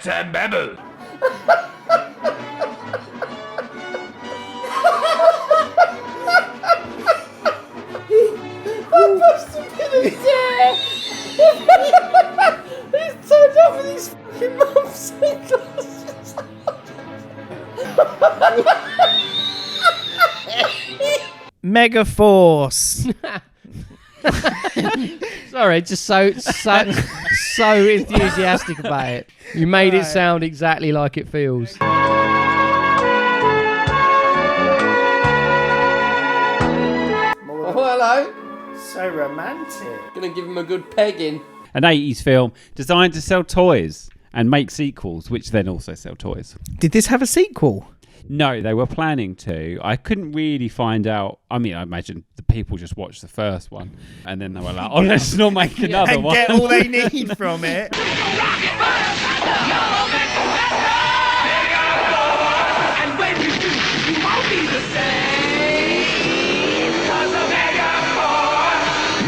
Bebble. That must have been a dare. He's turned up with his fucking mum's sunglasses. Megaforce. Sorry, just so enthusiastic about it. You made it sound exactly like it feels. Oh, hello. So romantic. Gonna give him a good pegging. An 80s film designed to sell toys and make sequels, which then also sell toys. Did this have a sequel? No, they were planning to. I couldn't really find out. I mean, I imagine the people just watched the first one and then they were like, oh, let's not make another and one. Get all they need from it. And when you do, you won't be the same. 'Cause of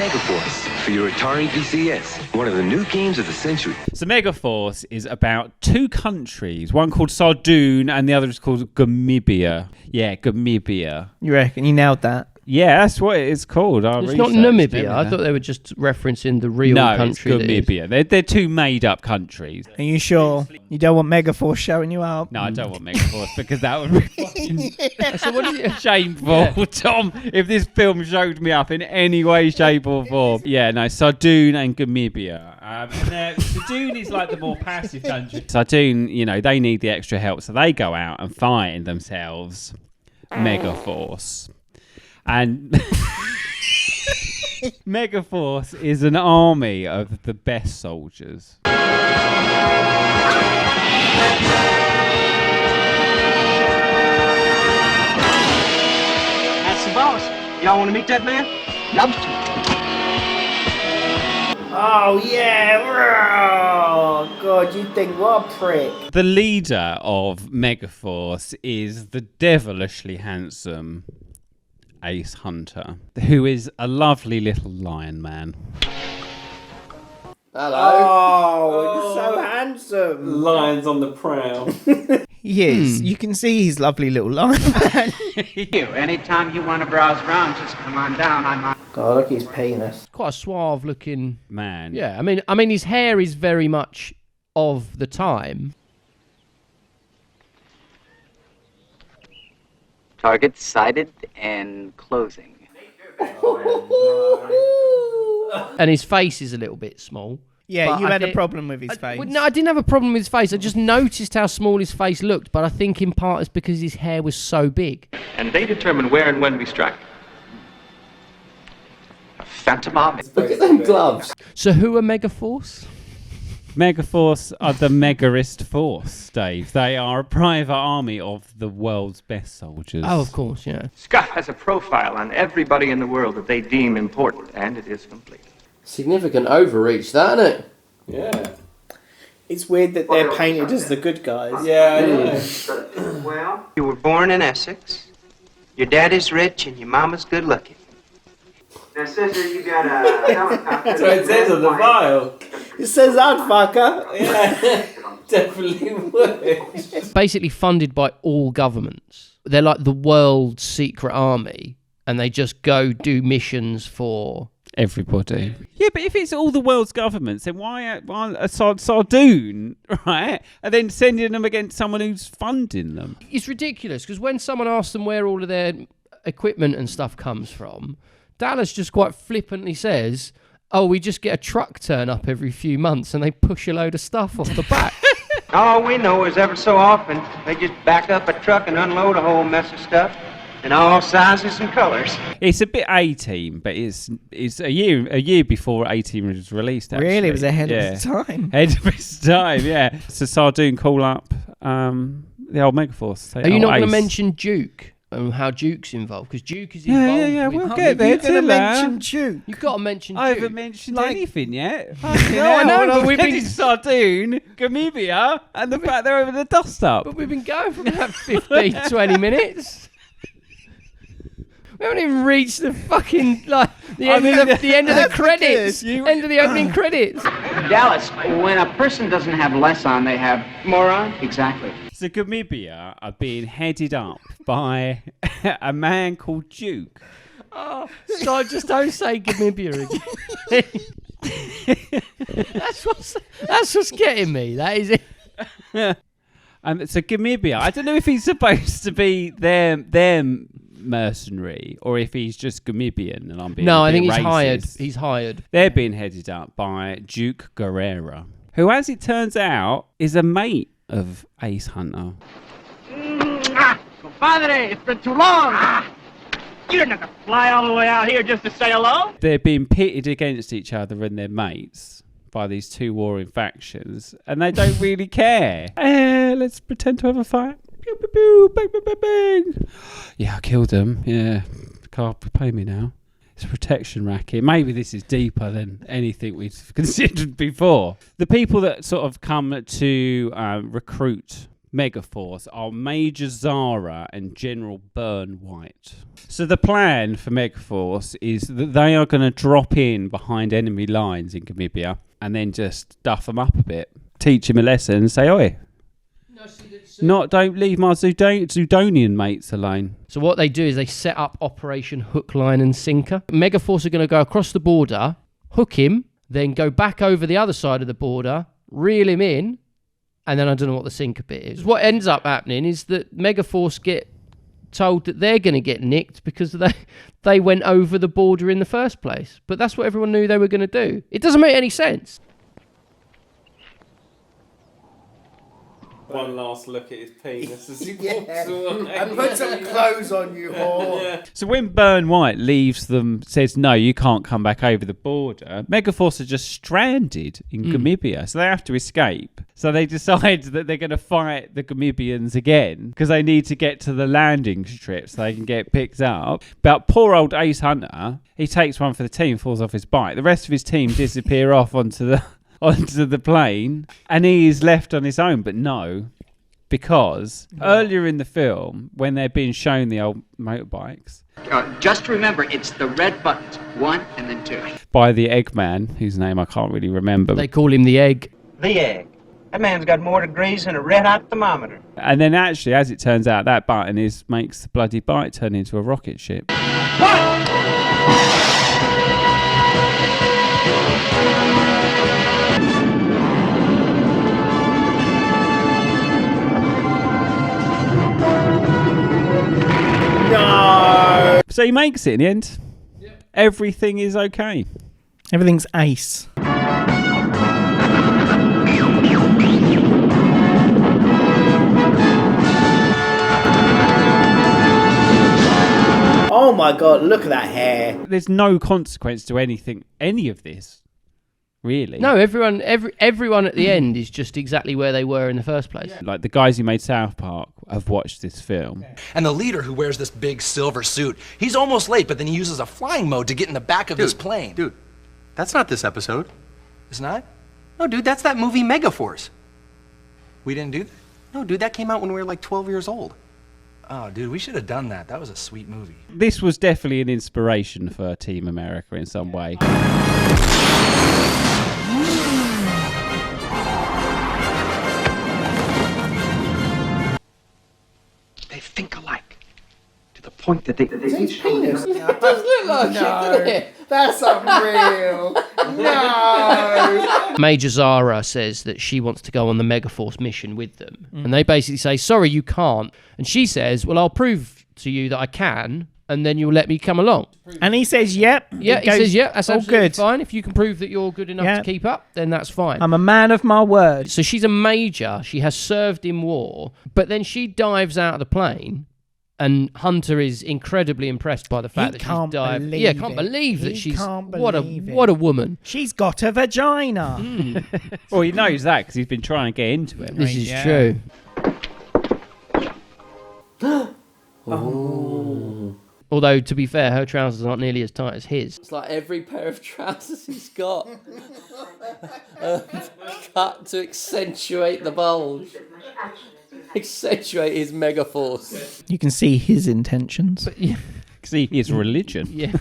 Megaforce for your Atari VCS. One of the new games of the century. So Megaforce is about two countries, one called Sardoon and the other is called Gamibia. Yeah, Gamibia. You reckon you nailed that? Yeah, that's what it is called. It's not Namibia. I thought they were just referencing the real country. No, it's Gamibia. They're two made-up countries. Are you sure? You don't want Megaforce showing you up? No, I don't want Megaforce because that would be fucking so what is it? Shameful, Tom, if this film showed me up in any way, shape or form. Yeah, no, Sardoon and Gamibia. Sardoon is like the more passive country. Sardoon, you know, they need the extra help, so they go out and find themselves Megaforce. And Megaforce is an army of the best soldiers. That's the boss. Y'all want to meet that man? Love to. Oh, yeah. Oh, God, you think what a prick. The leader of Megaforce is the devilishly handsome Ace Hunter, who is a lovely little lion man. Hello. Oh, he's so handsome. Lions on the prowl. He is. You can see he's lovely little lion man. Anytime you want to browse around, just come on down. God, look at his penis. Quite a suave looking Man. Yeah, I mean his hair is very much of the time. Target sighted and closing. And his face is a little bit small. Yeah, but you I had a did- problem with his face. No, I didn't have a problem with his face. I just noticed how small his face looked, but I think in part it's because his hair was so big. And they determine where and when we strike. A phantom army. Look at them gloves. So who are Megaforce? Megaforce are the megarist force, Dave. They are a private army of the world's best soldiers. Oh, of course, yeah. Scott has a profile on everybody in the world that they deem important, and it is complete. Significant overreach, that, isn't it? Yeah. It's weird that they're painted as the good guys. Yeah, I know. Well, you were born in Essex. Your daddy's rich and your mama's good looking. Now, sister, you got a helicopter. That's what it says on the file. It says that, fucker. Yeah, definitely would. Basically funded by all governments. They're like the world's secret army, and they just go do missions for everybody. Yeah, but if it's all the world's governments, then why a Sardoon, right? And then sending them against someone who's funding them. It's ridiculous, because when someone asks them where all of their equipment and stuff comes from, Dallas just quite flippantly says, oh, we just get a truck turn up every few months and they push a load of stuff off the back. All we know is ever so often they just back up a truck and unload a whole mess of stuff in all sizes and colors. It's a bit A-Team, but it's a year before A-Team was released, actually. Really? It was ahead of its time. Ahead of its time, yeah. So Sardoon call up the old Megaforce. Say, Are you not going to Ace. mention Duke? And how Duke's involved, because Duke is involved. Yeah, with... we'll get there. You're going to mention Duke. You've got to mention Duke. I haven't mentioned anything yet. No, I know, but we've been Sardoon, Gamibia, and the fact they're over the dust up. But we've been going for about 15, 20 minutes. We haven't even reached the fucking the end of the credits. End of the opening credits. Dallas, when a person doesn't have less on, they have more on? Exactly. So Gamibia are being headed up by a man called Duke. Oh, God, just don't say Gamibia again. That's what's getting me. That is it. And so Gamibia, I don't know if he's supposed to be their mercenary or if he's just Gamibian and I'm being No, a I bit think he's racist. hired. He's hired. They're being headed up by Duke Guerrera, who, as it turns out, is a mate of Ace Hunter. Compadre, it's been too long. You didn't have to fly all the way out here just to say hello. They're being pitted against each other and their mates by these two warring factions, and they don't really care. Let's pretend to have a fight. Pew, pew, pew, bang, bang, bang, bang. Yeah, I killed them. Yeah, can't pay me now. It's a protection racket. Maybe this is deeper than anything we've considered before. The people that sort of come to recruit Megaforce are Major Zara and General Burn White. So the plan for Megaforce is that they are going to drop in behind enemy lines in Gamibia and then just duff them up a bit, teach him a lesson and say, oi, don't leave my Zudonian mates alone. So what they do is they set up Operation Hook, Line and Sinker. Megaforce are going to go across the border, hook him, then go back over the other side of the border, reel him in, and then I don't know what the sinker bit is. What ends up happening is that Megaforce get told that they're going to get nicked because they went over the border in the first place. But that's what everyone knew they were going to do. It doesn't make any sense. One last look at his penis as he walks away. And put some clothes on you, whore. Yeah. So when Burn White leaves them, says, no, you can't come back over the border, Megaforce are just stranded in Gamibia, so they have to escape. So they decide that they're going to fight the Gamibians again because they need to get to the landing strip so they can get picked up. But poor old Ace Hunter, he takes one for the team, falls off his bike. The rest of his team disappear off onto the plane, and he is left on his own. But no, because earlier in the film, when they're being shown the old motorbikes, Just remember, it's the red buttons. 1 and then 2. by the Eggman, whose name I can't really remember. They call him the Egg. The egg. That man's got more degrees than a red-hot thermometer. And then actually, as it turns out, that button makes the bloody bike turn into a rocket ship. No. So he makes it in the end. Yep. Everything is okay. Everything's ace. Oh my God, look at that hair. There's no consequence to any of this, really. No, everyone at the end is just exactly where they were in the first place. Like the guys who made South Park have watched this film. And the leader who wears this big silver suit, he's almost late, but then he uses a flying mode to get in the back of this plane. Dude, that's not this episode. It's not? No, dude, that's that movie Megaforce. We didn't do that? No, dude, that came out when we were like 12 years old. Oh, dude, we should have done that. That was a sweet movie. This was definitely an inspiration for Team America in some way. They think alike. To the point that they each penis. It does look like it, doesn't it? That's unreal. No. Major Zara says that she wants to go on the Megaforce mission with them. And they basically say, sorry, you can't. And she says, well, I'll prove to you that I can, and then you'll let me come along. And he says, yep. Yeah, he says, yeah, that's all absolutely good. fine. If you can prove that you're good enough to keep up, then that's fine. I'm a man of my word. So she's a major. She has served in war. But then she dives out of the plane, and Hunter is incredibly impressed by the fact that she's dived. Yeah, can't believe that she's... What a woman. She's got a vagina. Well, he knows that because he's been trying to get into it. This is true. Oh. Although, to be fair, her trousers aren't nearly as tight as his. It's like every pair of trousers he's got cut to accentuate the bulge. Accentuate his Megaforce. You can see his intentions. But, yeah, see his religion. Yeah.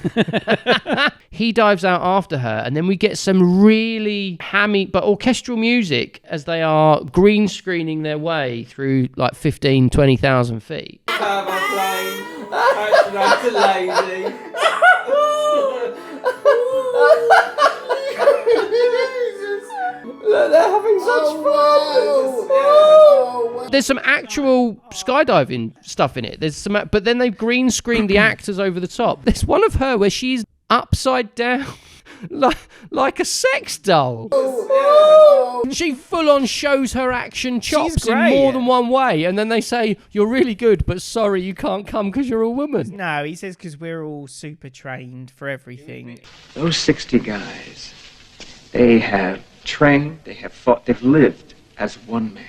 He dives out after her, and then we get some really hammy but orchestral music as they are green screening their way through like 15, 20,000 feet. Look, they're having such fun. There's some actual skydiving stuff in it. There's some, but then they've green screened the actors over the top. There's one of her where she's upside down, like a sex doll. She full on shows her action chops in more than one way, and then they say, "You're really good, but sorry, you can't come because you're a woman." No, he says because we're all super trained for everything. Those 60 guys, they have trained, they have fought, they've lived as one man.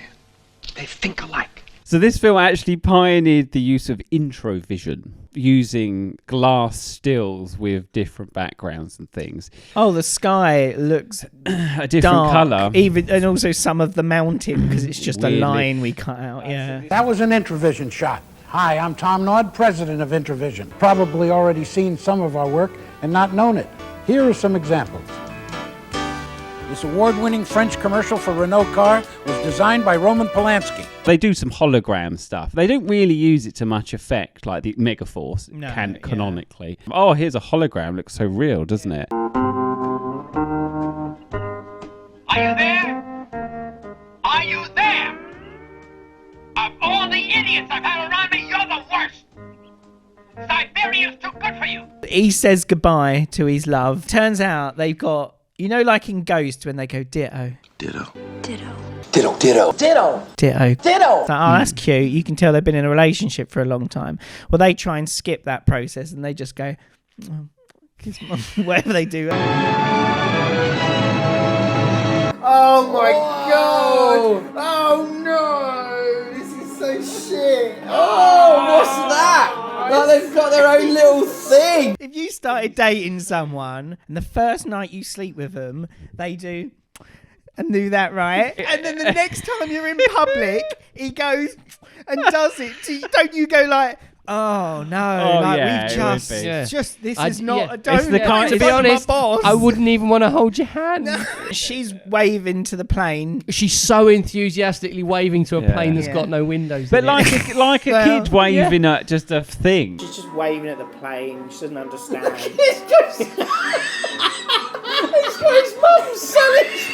They think alike. So this film actually pioneered the use of Introvision, using glass stills with different backgrounds and things. Oh, the sky looks a different colour. Even, and also some of the mountain, because it's just a line we cut out, yeah. That was an Introvision shot. Hi, I'm Tom Nod, president of Introvision. Probably already seen some of our work and not known it. Here are some examples. This award-winning French commercial for Renault car was designed by Roman Polanski. They do some hologram stuff. They don't really use it to much effect, like the Megaforce canonically. Oh, here's a hologram. Looks so real, doesn't it? Are you there? Are you there? Of all the idiots I've had around me, you're the worst. Siberia's too good for you. He says goodbye to his love. Turns out they've got, you know, like in Ghost when they go ditto. Ditto. Ditto. Ditto, ditto. Ditto. Ditto. Ditto. So, oh, that's cute. You can tell they've been in a relationship for a long time. Well, they try and skip that process and they just go, kiss mum, whatever they do. Oh my god! Oh no! This is so shit! Oh, what's that? Like they've got their own little thing. If you started dating someone and the first night you sleep with them, they do and do that, right? And then the next time you're in public, he goes and does it. Don't you go like, oh no, like yeah, we've just this is not. It's the kind, to be honest, I wouldn't even want to hold your hand. No. She's waving to the plane. She's so enthusiastically waving to a plane that's got no windows. But in like it. a kid waving at just a thing. She's just waving at the plane. She doesn't understand. He's got his mum's Sunnies.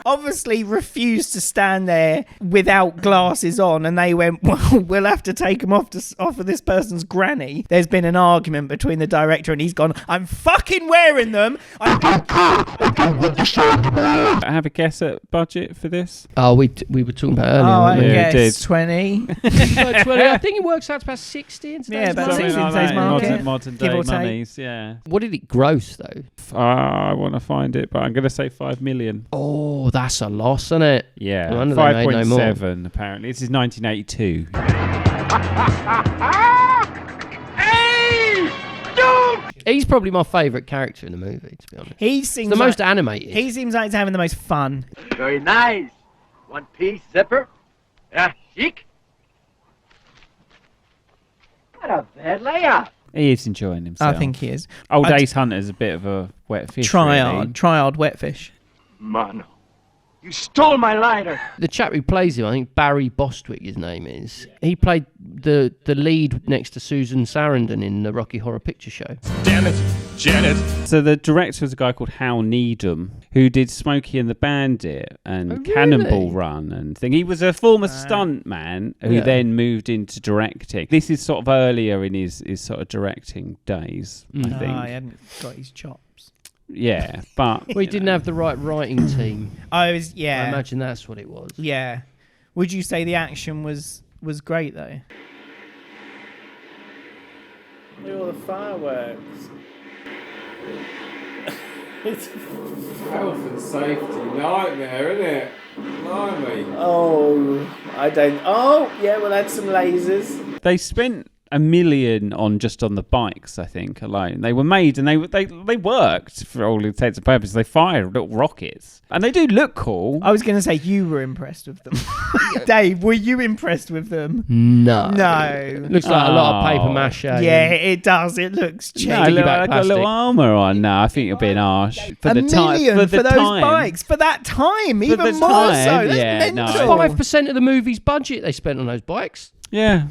Obviously refused to stand there without glasses on, and they went, well, we'll have to take them off of this person's granny. There's been an argument between the director and he's gone, I'm fucking wearing them. I have a guess at budget for this. Oh, we were talking about earlier. Oh, I weren't we? guess 20. 20. I think it works out to about 60 in today's about market. 60 in today's market. Modern Give day or take. monies, yeah. What did it gross though? I want to find it, but I'm going to say 5 million. Oh, that's a loss, isn't it? Yeah, No wonder they made no more. 5.7 apparently. This is 1982. Hey! Dude! He's probably my favourite character in the movie, to be honest. He seems the most like, animated. He seems like he's having the most fun. Very nice. One piece zipper. Yeah, chic. What a bad layout. He is enjoying himself. I think he is. Old Ace Hunter's a bit of a wet fish. Triad wetfish. Mano. You stole my lighter. The chap who plays him, I think Barry Bostwick, his name is. He played the lead next to Susan Sarandon in the Rocky Horror Picture Show. Damn it, Janet. So the director was a guy called Hal Needham, who did Smokey and the Bandit and Cannonball Run and thing. He was a former stunt man who then moved into directing. This is sort of earlier in his sort of directing days, I think. He hadn't got his chops. Yeah, but... Well, he didn't have the right writing team. I I imagine that's what it was. Yeah. Would you say the action was great, though? Look at all the fireworks. Health and safety nightmare, isn't it? Blimey. Oh, I don't... Oh, yeah, we'll add some lasers. They spent $1 million on the bikes, I think, alone. They were made and they worked for all intents and purposes. They fired little rockets. And they do look cool. I was going to say you were impressed with them. Dave, were you impressed with them? No. Looks like a lot of paper mache. Yeah, it does. It looks cheap. No, I got a little armour on now. I think you're being harsh. For $1 million for those bikes. For that time. Even more so. That's mental. 5% of the movie's budget they spent on those bikes. Yeah.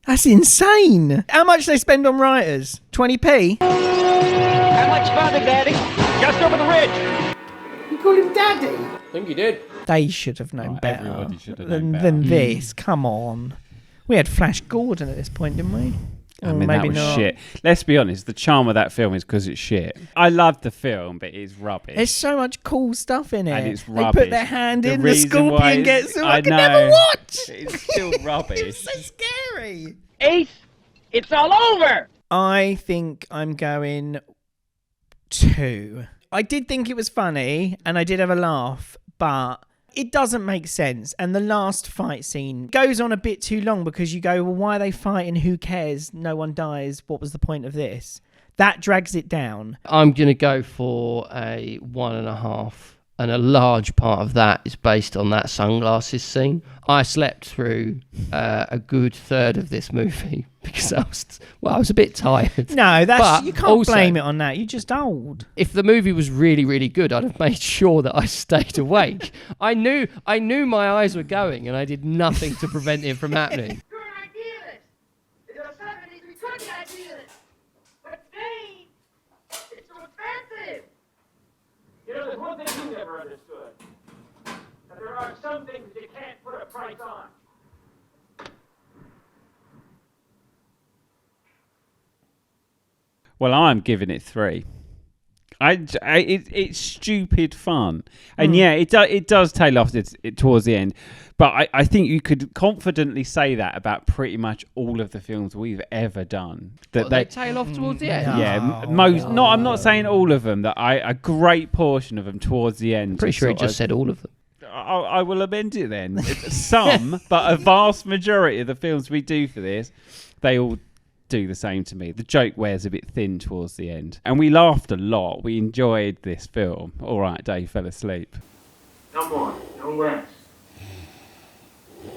That's insane. How much they spend on writers? 20p? How much further, Daddy? Just over the ridge. You call him Daddy? I think you did. They should have known better Everybody should have known better. than this. Come on. We had Flash Gordon at this point, didn't we? I mean, that was shit. Let's be honest, the charm of that film is because it's shit. I love the film, but it's rubbish. There's so much cool stuff in it. And it's They rubbish. put their hand in, the reason why scorpion gets them. I can know. never watch. It's still rubbish. It's so scary. Ace, it's all over. I think I'm going 2. I did think it was funny, and I did have a laugh, but it doesn't make sense. And the last fight scene goes on a bit too long because you go, well, why are they fighting? Who cares? No one dies. What was the point of this? That drags it down. I'm going to go for a 1.5. And a large part of that is based on that sunglasses scene. I slept through a good third of this movie because I was a bit tired. No, But you can't also, blame it on that. You're just old. If the movie was really, really good, I'd have made sure that I stayed awake. I knew my eyes were going, and I did nothing to prevent it from happening. You're an idealist. In the 70s, we could be idealists. But today, it's so expensive. You know, there's one thing you never understood. That there are some things that you can't put a price on. Well, I'm giving it 3. It's stupid fun, and it does tail off towards the end. But I think you could confidently say that about pretty much all of the films we've ever done. That they tail off towards the end. Yeah, most. No, I'm not saying all of them. That a great portion of them towards the end. Pretty sure he just said all of them. I will amend it then. Some, but a vast majority of the films we do for this, they all do the same to me. The joke wears a bit thin towards the end, and we laughed a lot. We enjoyed this film. All right, Dave fell asleep. No more. No less.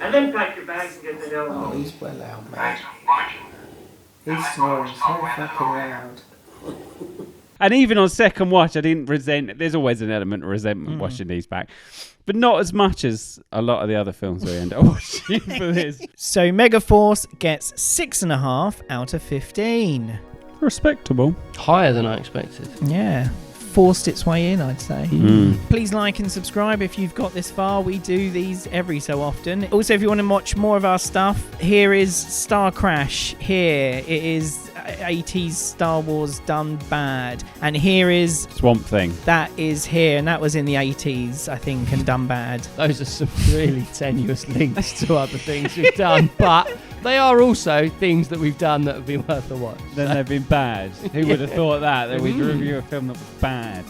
And then pack your bags and get the hell home. Oh, he's well out, mate. He's snoring so fucking loud. And even on second watch, I didn't resent. There's always an element of resentment watching these back, but not as much as a lot of the other films we end up watching for this. So Megaforce gets 6.5 out of 15. Respectable. Higher than I expected. Yeah. Forced its way in, I'd say. Please like and subscribe if you've got this far. We do these every so often. Also, if you want to watch more of our stuff, here is Star Crash. Here it is 80s Star Wars done bad. And here is Swamp Thing. That is here, and that was in the 80s, I think, and done bad. Those are some really tenuous links to other things we've done, but they are also things that we've done that have been worth a watch. Then they've been bad. Who would have thought that we'd review a film that was bad?